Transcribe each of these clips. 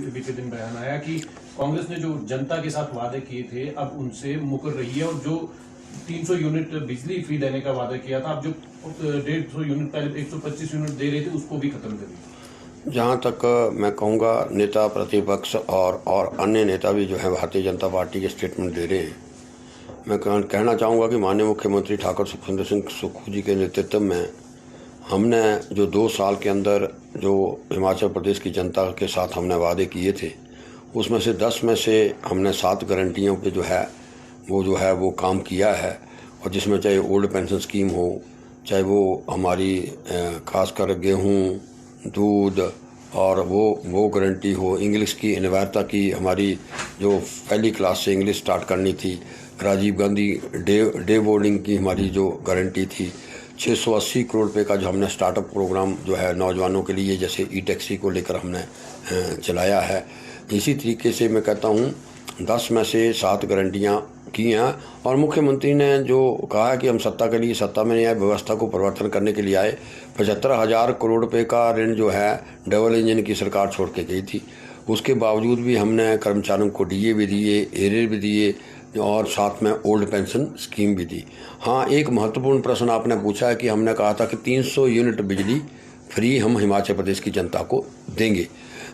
बीते दिन बयान आया कि कांग्रेस ने जो जनता के साथ वादे किए थे अब उनसे मुकर रही है और जो 300 यूनिट बिजली फ्री देने का वादा किया था, अब जो 150 यूनिट पहले 125 यूनिट दे रहे थे उसको भी खत्म कर दिया। जहाँ तक मैं कहूँगा नेता प्रतिपक्ष और अन्य नेता भी जो है भारतीय जनता पार्टी के स्टेटमेंट दे रहे हैं। मैं कहना चाहूँगा कि माननीय मुख्यमंत्री ठाकुर सुखविंदर सिंह सुक्खू जी के नेतृत्व में हमने जो 2 साल के अंदर जो हिमाचल प्रदेश की जनता के साथ हमने वादे किए थे, उसमें से 10 में से हमने 7 गारंटियों पे जो है वो काम किया है। और जिसमें चाहे ओल्ड पेंशन स्कीम हो, चाहे वो हमारी खासकर गेहूँ, दूध और वो गारंटी हो, इंग्लिश की अनिवार्यता की, हमारी जो पहली क्लास से इंग्लिश स्टार्ट करनी थी, राजीव गांधी डे बोर्डिंग की हमारी जो गारंटी थी, 680 करोड़ रुपये का जो हमने स्टार्टअप प्रोग्राम जो है नौजवानों के लिए जैसे ई टैक्सी को लेकर हमने चलाया है। इसी तरीके से मैं कहता हूँ 10 में से 7 गारंटियाँ की हैं। और मुख्यमंत्री ने जो कहा है कि हम सत्ता के लिए सत्ता में नहीं आए, व्यवस्था को परिवर्तन करने के लिए आए। 75,000 करोड़ रुपये का ऋण जो है डबल इंजन की सरकार छोड़ के गई थी, उसके बावजूद भी हमने कर्मचारियों को डीए भी दिए, एरियर भी दिए और साथ में ओल्ड पेंशन स्कीम भी दी। हाँ, एक महत्वपूर्ण प्रश्न आपने पूछा है कि हमने कहा था कि 300 यूनिट बिजली फ्री हम हिमाचल प्रदेश की जनता को देंगे।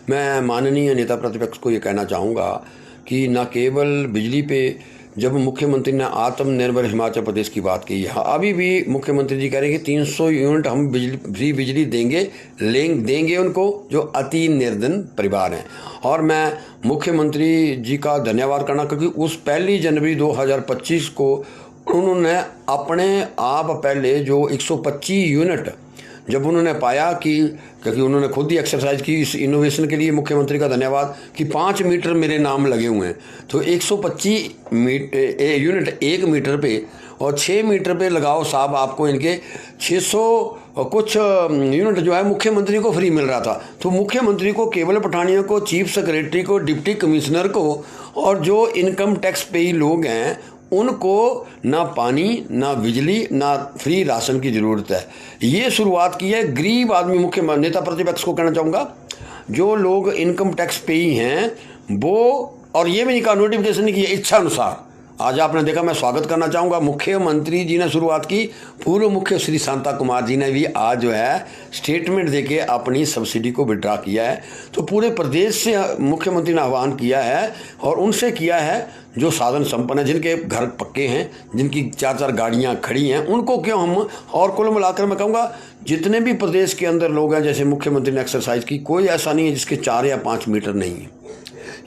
मैं माननीय नेता प्रतिपक्ष को ये कहना चाहूँगा कि न केवल बिजली पे जब मुख्यमंत्री ने आत्मनिर्भर हिमाचल प्रदेश की बात की है, अभी भी मुख्यमंत्री जी कह रहे हैं कि 300 यूनिट हम फ्री बिजली देंगे उनको जो अति निर्धन परिवार हैं। और मैं मुख्यमंत्री जी का धन्यवाद करना, क्योंकि उस 1 जनवरी 2025 को उन्होंने अपने आप पहले जो 125 यूनिट जब उन्होंने पाया कि, क्योंकि उन्होंने खुद ही एक्सरसाइज की इस इनोवेशन के लिए, मुख्यमंत्री का धन्यवाद कि 5 मीटर मेरे नाम लगे हुए हैं, तो 125 यूनिट 1 मीटर पे और 6 मीटर पे लगाओ साहब, आपको इनके 600 कुछ यूनिट जो है मुख्यमंत्री को फ्री मिल रहा था। तो मुख्यमंत्री को, केवल पठानियों को, चीफ सेक्रेटरी को, डिप्टी कमिश्नर को और जो इनकम टैक्स पेई लोग हैं उनको ना पानी, ना बिजली, ना फ्री राशन की ज़रूरत है। ये शुरुआत की है गरीब आदमी। मुख्य नेता प्रतिपक्ष को कहना चाहूँगा, जो लोग इनकम टैक्स पेई हैं वो, और ये भी नहीं कहा, नोटिफिकेशन नहीं किया, इच्छा अनुसार। आज आपने देखा, मैं स्वागत करना चाहूँगा, मुख्यमंत्री जी ने शुरुआत की, पूर्व मुख्य श्री शांता कुमार जी ने भी आज जो है स्टेटमेंट देके अपनी सब्सिडी को विड्रा किया है। तो पूरे प्रदेश से मुख्यमंत्री ने आह्वान किया है और उनसे किया है जो साधन संपन्न है, जिनके घर पक्के हैं, जिनकी 4-4 गाड़ियाँ खड़ी हैं, उनको क्यों हम। और कुल मिलाकर मैं कहूँगा जितने भी प्रदेश के अंदर लोग हैं, जैसे मुख्यमंत्री ने एक्सरसाइज की, कोई ऐसा नहीं है जिसके 4 या 5 मीटर नहीं है।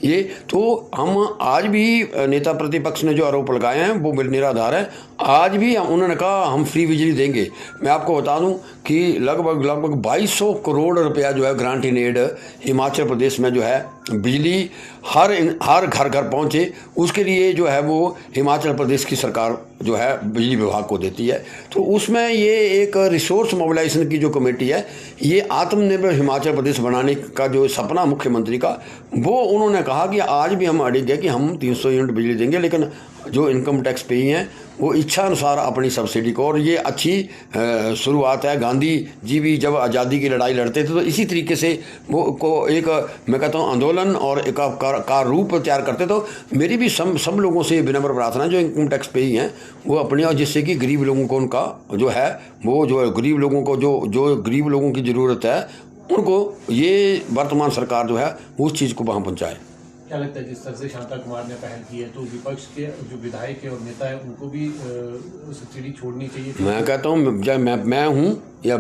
ये तो हम आज भी नेता प्रतिपक्ष ने जो आरोप लगाए हैं वो निराधार है। आज भी उन्होंने कहा हम फ्री बिजली देंगे। मैं आपको बता दूं कि लगभग 2200 करोड़ रुपया जो है grant in aid Himachal Pradesh में जो है बिजली हर घर घर पहुंचे, उसके लिए जो है वो हिमाचल प्रदेश की सरकार जो है बिजली विभाग को देती है। तो उसमें ये एक रिसोर्स मोबिलाइजेशन की जो कमेटी है, ये आत्मनिर्भर हिमाचल प्रदेश बनाने का जो सपना मुख्यमंत्री का, वो उन्होंने कहा कि आज भी हम अड़िग गए कि हम 300 यूनिट बिजली देंगे, लेकिन जो इनकम टैक्स पेई हैं वो इच्छा अनुसार अपनी सब्सिडी को। और ये अच्छी शुरुआत है। गांधी जी भी जब आज़ादी की लड़ाई लड़ते थे तो इसी तरीके से वो को एक, मैं कहता हूँ, आंदोलन और एक का रूप तैयार करते। तो मेरी भी सब लोगों से विनम्र प्रार्थना है जो इनकम टैक्स पेई हैं वो अपनी, और जिससे कि गरीब लोगों को उनका जो है वो जो गरीब लोगों को जो गरीब लोगों की ज़रूरत है उनको ये वर्तमान सरकार जो है उस चीज़ को वहाँ पहुँचाए। क्या लगता है जिस तरह से शांता कुमार ने पहल की है तो विपक्ष के जो विधायक है और नेता है उनको भी सब्सिडी छोड़नी चाहिए? मैं कहता हूँ मैं हूँ या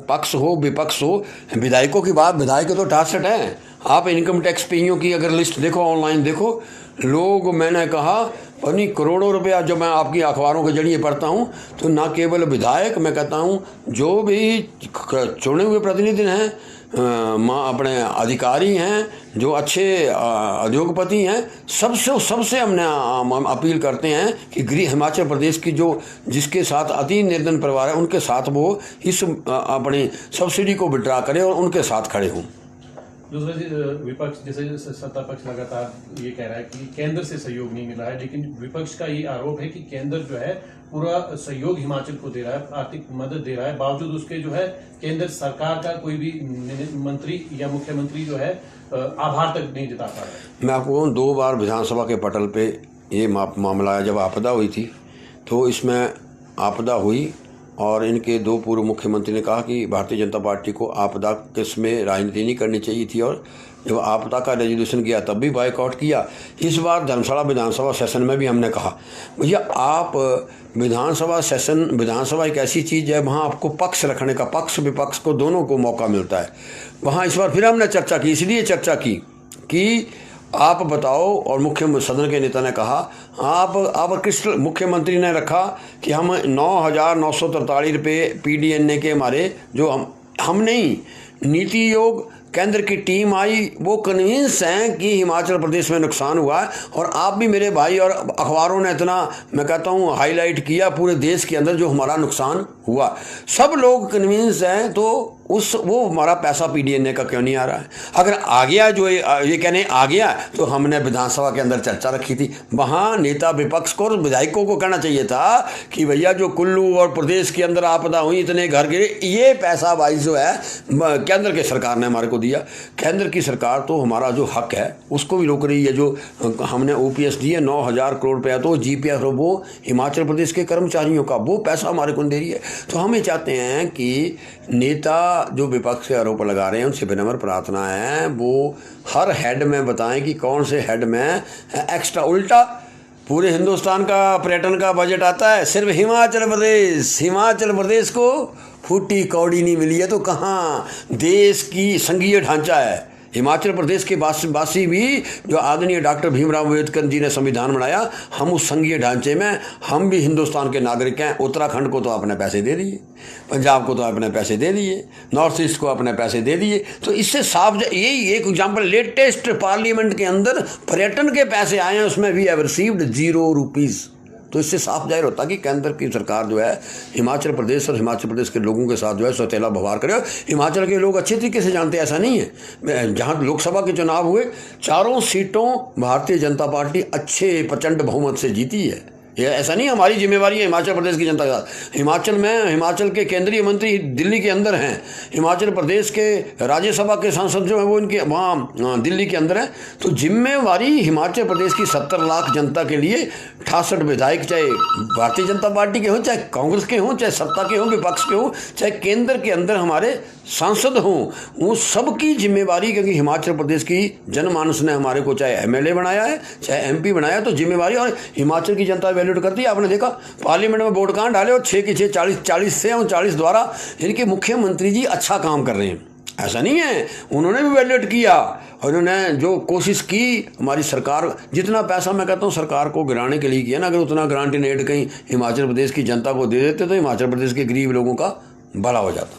पक्ष हो विपक्ष हो, विधायकों की बात, विधायक तो 68 हैं। आप इनकम टैक्स पेइयों की अगर लिस्ट देखो, ऑनलाइन देखो, लोग, मैंने कहा पता करोड़ों रुपया जो मैं आपकी अखबारों के जरिए पढ़ता हूँ, तो ना केवल विधायक, मैं कहता हूँ जो भी चुने हुए प्रतिनिधि हैं, अपने अधिकारी हैं, जो अच्छे उद्योगपति हैं, सबसे हमने अपील करते हैं कि हिमाचल प्रदेश की जो जिसके साथ अति निर्धन परिवार है उनके साथ वो इस अपनी सब्सिडी को विड्रा करें और उनके साथ खड़े हों। दूसरा विपक्ष जैसे सत्ता पक्ष लगातार ये कह रहा है कि केंद्र से सहयोग नहीं मिल रहा है, लेकिन विपक्ष का ये आरोप है कि केंद्र जो है पूरा सहयोग हिमाचल को दे रहा है, आर्थिक मदद दे रहा है, बावजूद उसके जो है केंद्र सरकार का कोई भी मंत्री या मुख्यमंत्री जो है आभार तक नहीं जता पा रहा है। मैं आपको कहूँ 2 बार विधानसभा के पटल पे ये मामला है। जब आपदा हुई थी तो इसमें आपदा हुई और इनके 2 पूर्व मुख्यमंत्री ने कहा कि भारतीय जनता पार्टी को आपदा किसमें राजनीति नहीं करनी चाहिए थी, और जब आपदा का रेजोल्यूशन किया तब भी बायकॉट किया। इस बार धर्मशाला विधानसभा सेशन में भी हमने कहा भैया आप विधानसभा एक ऐसी चीज़ है, वहाँ आपको पक्ष रखने का, पक्ष विपक्ष को दोनों को मौका मिलता है। वहाँ इस बार फिर हमने चर्चा की, इसलिए चर्चा की कि आप बताओ, और मुख्य सदन के नेता ने कहा आप कृष्ण मुख्यमंत्री ने रखा कि हम 9,943 रुपये पीडीएनए के हमारे, जो हम नहीं, नीति आयोग केंद्र की टीम आई, वो कन्विंस हैं कि हिमाचल प्रदेश में नुकसान हुआ है, और आप भी मेरे भाई और अखबारों ने इतना, मैं कहता हूँ, हाईलाइट किया पूरे देश के अंदर जो हमारा नुकसान हुआ। सब लोग कन्विंस हैं, तो वो हमारा पैसा पीडीएनए का क्यों नहीं आ रहा है? अगर आ गया, जो ये कहने आ गया, तो हमने विधानसभा के अंदर चर्चा रखी थी। वहाँ नेता विपक्ष को और विधायकों को कहना चाहिए था कि भैया जो कुल्लू और प्रदेश के अंदर आपदा हुई, इतने घर गिरे, ये पैसा भाई जो है केंद्र की सरकार ने हमारे को दिया। केंद्र की सरकार तो हमारा जो हक है उसको भी रोक रही है। जो हमने ओपीएस दिए 9,000 करोड़ रुपया, तो जीपीएफ वो हिमाचल प्रदेश के कर्मचारियों का, वो पैसा हमारे को दे रही है। तो हम ये चाहते हैं कि नेता जो विपक्ष से आरोप लगा रहे हैं उनसे विनम्र प्रार्थना है वो हर हेड में बताएं कि कौन से हेड में एक्स्ट्रा। उल्टा पूरे हिंदुस्तान का पर्यटन का बजट आता है, सिर्फ हिमाचल प्रदेश को फूटी कौड़ी नहीं मिली है, तो कहाँ देश की संघीय ढांचा है। हिमाचल प्रदेश के वासी भी, जो आदरणीय डॉक्टर भीमराव अम्बेडकर जी ने संविधान बनाया, हम उस संघीय ढांचे में, हम भी हिंदुस्तान के नागरिक हैं। उत्तराखंड को तो आपने पैसे दे दिए, पंजाब को तो आपने पैसे दे दिए, नॉर्थ ईस्ट को आपने पैसे दे दिए। तो इससे साफ, यही एक एग्जाम्पल, लेटेस्ट पार्लियामेंट के अंदर पर्यटन के पैसे आए हैं, उसमें वी हैव रिसीव्ड 0 रुपीज़। तो इससे साफ जाहिर होता कि केंद्र की सरकार जो है हिमाचल प्रदेश और हिमाचल प्रदेश के लोगों के साथ जो है सौतेला व्यवहार करे। हिमाचल के लोग अच्छे तरीके से जानते हैं, ऐसा नहीं है। जहाँ लोकसभा के चुनाव हुए, 4 सीटों भारतीय जनता पार्टी अच्छे प्रचंड बहुमत से जीती है। ये ऐसा नहीं हमारी जिम्मेवारी है हिमाचल प्रदेश की जनता के साथ। हिमाचल के केंद्रीय मंत्री दिल्ली के अंदर हैं, हिमाचल प्रदेश के राज्यसभा के सांसद जो हैं वो इनके वहाँ दिल्ली के अंदर हैं। तो जिम्मेवारी हिमाचल प्रदेश की 70 लाख जनता के लिए 68 विधायक, चाहे भारतीय जनता पार्टी के हों, चाहे कांग्रेस के हों, चाहे सत्ता के हों, विपक्ष के हों, चाहे केंद्र के अंदर हमारे सांसद हों, वो सबकी जिम्मेवारी, क्योंकि हिमाचल प्रदेश की जनमानस ने हमारे को चाहे एमएलए बनाया है, चाहे एमपी बनाया है, तो जिम्मेवारी, और हिमाचल की जनता वैल्यूट करती है। आपने देखा पार्लियामेंट में वोट कहाँ डाले, और 6 की 6 40 से 39 द्वारा इनके मुख्यमंत्री जी अच्छा काम कर रहे हैं। ऐसा नहीं है, उन्होंने भी वैल्यूट किया, और उन्होंने जो कोशिश की, हमारी सरकार जितना पैसा, मैं कहता हूँ सरकार को गिराने के लिए किया ना, अगर उतना ग्रांट इन एड कहीं हिमाचल प्रदेश की जनता को दे देते तो हिमाचल प्रदेश के गरीब लोगों का भला हो जाता।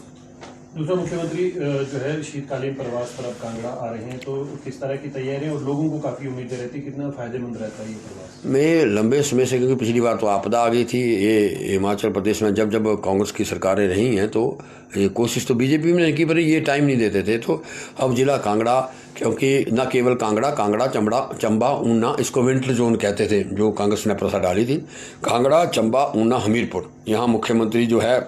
दूसरा, मुख्यमंत्री जो है शीतकालीन प्रवास पर अब कांगड़ा आ रहे हैं, तो किस तरह की तैयारियां, और लोगों को काफ़ी उम्मीदें रहती, कितना फायदेमंद रहता है ये प्रवास? मैं लंबे समय से, क्योंकि पिछली बार तो आपदा आ गई थी, ये हिमाचल प्रदेश में जब कांग्रेस की सरकारें रही हैं, तो ये कोशिश तो बीजेपी में नहीं की, पर ये टाइम नहीं देते थे। तो अब जिला कांगड़ा, क्योंकि न केवल कांगड़ा, चंबा, ऊना, इसको विंटर जोन कहते थे, जो कांग्रेस ने प्रथा डाली थी। कांगड़ा, चंबा, ऊना, हमीरपुर, यहाँ मुख्यमंत्री जो है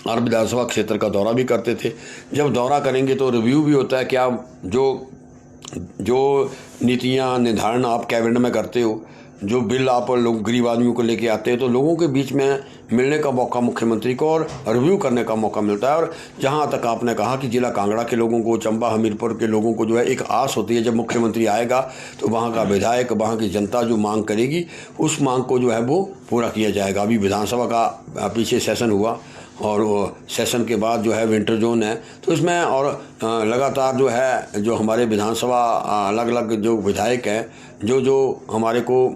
और विधानसभा क्षेत्र का दौरा भी करते थे। जब दौरा करेंगे तो रिव्यू भी होता है कि आप जो नीतियाँ निर्धारण आप कैबिनेट में करते हो, जो बिल आप लोग गरीब आदमियों को लेके आते हैं, तो लोगों के बीच में मिलने का मौका मुख्यमंत्री को और रिव्यू करने का मौका मिलता है। और जहां तक आपने कहा कि जिला कांगड़ा के लोगों को, चंबा हमीरपुर के लोगों को जो है एक आस होती है, जब मुख्यमंत्री आएगा तो वहां का विधायक, वहां की जनता जो मांग करेगी, उस मांग को जो है वो पूरा किया जाएगा। अभी विधानसभा का पीछे सेशन हुआ, और वो सेशन के बाद जो है विंटर जोन है, तो इसमें और लगातार जो है, जो हमारे विधानसभा अलग अलग जो विधायक हैं, जो हमारे को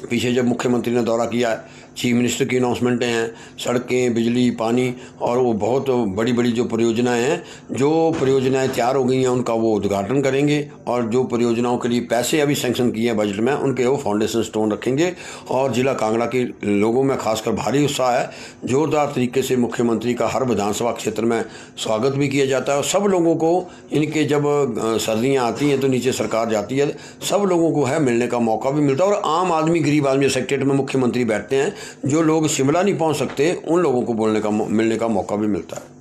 पीछे जब मुख्यमंत्री ने दौरा किया है चीफ मिनिस्टर की अनाउंसमेंटें हैं, सड़कें, बिजली, पानी और वो बहुत बड़ी बड़ी जो परियोजनाएं हैं, जो परियोजनाएं तैयार हो गई हैं उनका वो उद्घाटन करेंगे और जो परियोजनाओं के लिए पैसे अभी सैंक्शन किए हैं बजट में उनके वो फाउंडेशन स्टोन रखेंगे। और जिला कांगड़ा के लोगों में खासकर भारी उत्साह है। जोरदार तरीके से मुख्यमंत्री का हर विधानसभा क्षेत्र में स्वागत भी किया जाता है और सब लोगों को इनके जब सर्दियाँ आती हैं तो नीचे सरकार जाती है, सब लोगों को है मिलने का मौका भी मिलता है। और आम आदमी, गरीब आदमी, सेक्रेटरीट में मुख्यमंत्री बैठते हैं, जो लोग शिमला नहीं पहुंच सकते उन लोगों को मिलने का मौका भी मिलता है।